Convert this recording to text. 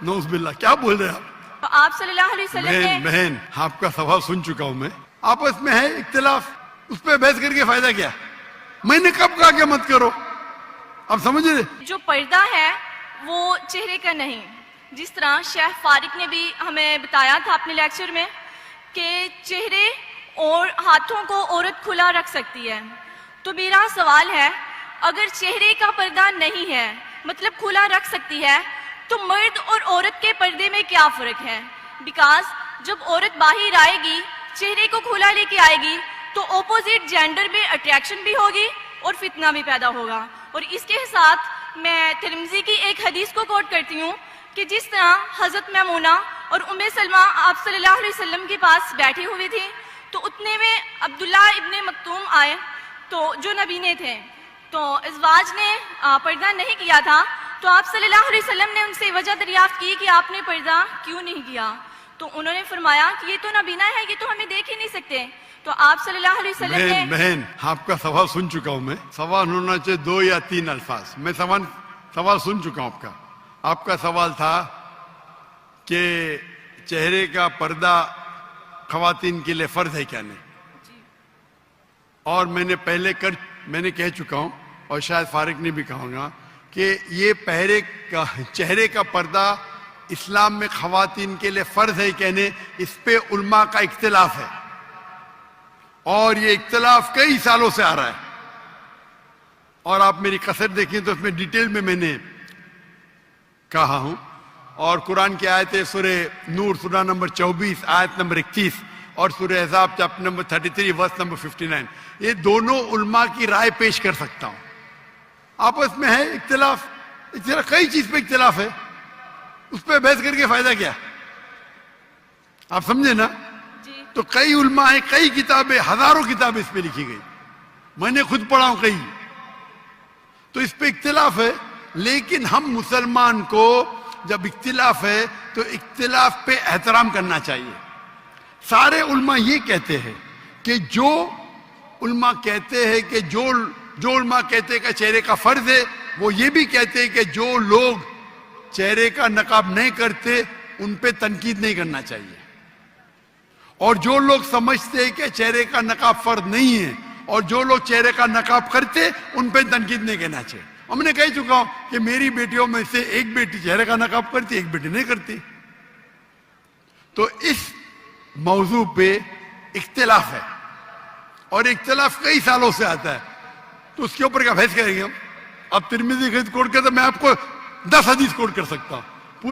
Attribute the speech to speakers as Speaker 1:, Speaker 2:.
Speaker 1: نعوذ باللہ، کیا بول رہے ہیں آپ؟
Speaker 2: تو آپ صلی اللہ علیہ وسلم نے
Speaker 1: بہن آپ کا سوال سن چکا ہوں میں، آپس میں ہے اختلاف، اس پہ بحث کر کے فائدہ کیا؟ میں نے کب کہا کہ مت کرو؟ آپ سمجھ رہے؟
Speaker 2: جو پردہ ہے وہ چہرے کا نہیں، جس طرح شیخ فارق نے بھی ہمیں بتایا تھا اپنے لیکچر میں کہ چہرے اور ہاتھوں کو عورت کھلا رکھ سکتی ہے. تو میرا سوال ہے، اگر چہرے کا پردہ نہیں ہے مطلب کھلا رکھ سکتی ہے، تو مرد اور عورت کے پردے میں کیا فرق ہے؟ بیکاز جب عورت باہر آئے گی، چہرے کو کھلا لے کے آئے گی، تو اپوزٹ جینڈر میں اٹریکشن بھی ہوگی اور فتنہ بھی پیدا ہوگا. اور اس کے ساتھ میں ترمذی کی ایک حدیث کو کوٹ کرتی ہوں کہ جس طرح حضرت میمونہ اور ام سلمہ آپ صلی اللہ علیہ وسلم کے پاس بیٹھی ہوئی تھی، تو اتنے میں عبداللہ ابن مکتوم آئے، تو جو نبینے تھے، تو ازواج نے پردہ نہیں کیا تھا. تو آپ صلی اللہ علیہ وسلم نے ان سے وجہ دریافت کی کہ آپ نے پردہ کیوں نہیں کیا؟ تو انہوں نے فرمایا کہ یہ تو نبینا ہے، یہ تو ہمیں دیکھ ہی نہیں سکتے. تو آپ صلی اللہ علیہ وسلم نے
Speaker 1: بہن آپ کا سوال سن چکا ہوں میں، سوال ہونا چاہیے 2 یا 3 الفاظ. میں سوال سن چکا ہوں آپ کا. آپ کا سوال تھا کہ چہرے کا پردہ خواتین کے لیے فرض ہے کیا نہیں، اور میں نے کہہ چکا ہوں، اور شاید فارق نے بھی کہا گا کہ یہ چہرے کا پردہ اسلام میں خواتین کے لیے فرض ہے کہ نہیں، اس پہ علماء کا اختلاف ہے، اور یہ اختلاف کئی سالوں سے آ رہا ہے. اور آپ میری کثرت دیکھیں تو اس میں ڈیٹیل میں نے کہا ہوں. اور قرآن کی آیتیں سورہ نور سورہ نمبر 24 آیت نمبر 31 اور سورہ احزاب چیپٹر نمبر 33 ورس نمبر 59، یہ دونوں علماء کی رائے پیش کر سکتا ہوں. آپس میں ہے اختلاف، کئی چیز پہ اختلاف ہے، اس پہ بحث کر کے فائدہ کیا؟ آپ سمجھے نا؟ تو کئی علماء ہیں، کئی کتابیں، ہزاروں کتابیں اس پہ لکھی گئی، میں نے خود پڑھا ہوں کئی. تو اس پہ اختلاف ہے، لیکن ہم مسلمان کو جب اختلاف ہے تو اختلاف پہ احترام کرنا چاہیے. سارے علماء یہ کہتے ہیں کہ جو علماء کہتے ہیں کہ جو علماء کہتے ہیں کہ چہرے کا فرض ہے، وہ یہ بھی کہتے ہیں کہ جو لوگ چہرے کا نقاب نہیں کرتے ان پہ تنقید نہیں کرنا چاہیے. اور جو لوگ سمجھتے ہیں کہ چہرے کا نقاب فرض نہیں ہے اور جو لوگ چہرے کا نقاب کرتے ان پہ تنقید نہیں کہنا چاہیے. ہم نے کہہ چکا ہوں کہ میری بیٹیوں میں سے ایک بیٹی چہرے کا نقاب کرتی، ایک بیٹی نہیں کرتی. تو اس موضوع پہ اختلاف ہے، اور اختلاف کئی سالوں سے آتا ہے، تو اس کے اوپر کیا بحث کریں گے ہم؟ اب ترمذی کی حدیث کوٹ کرتے میں آپ کو 10 حدیث کوٹ کر سکتا ہوں.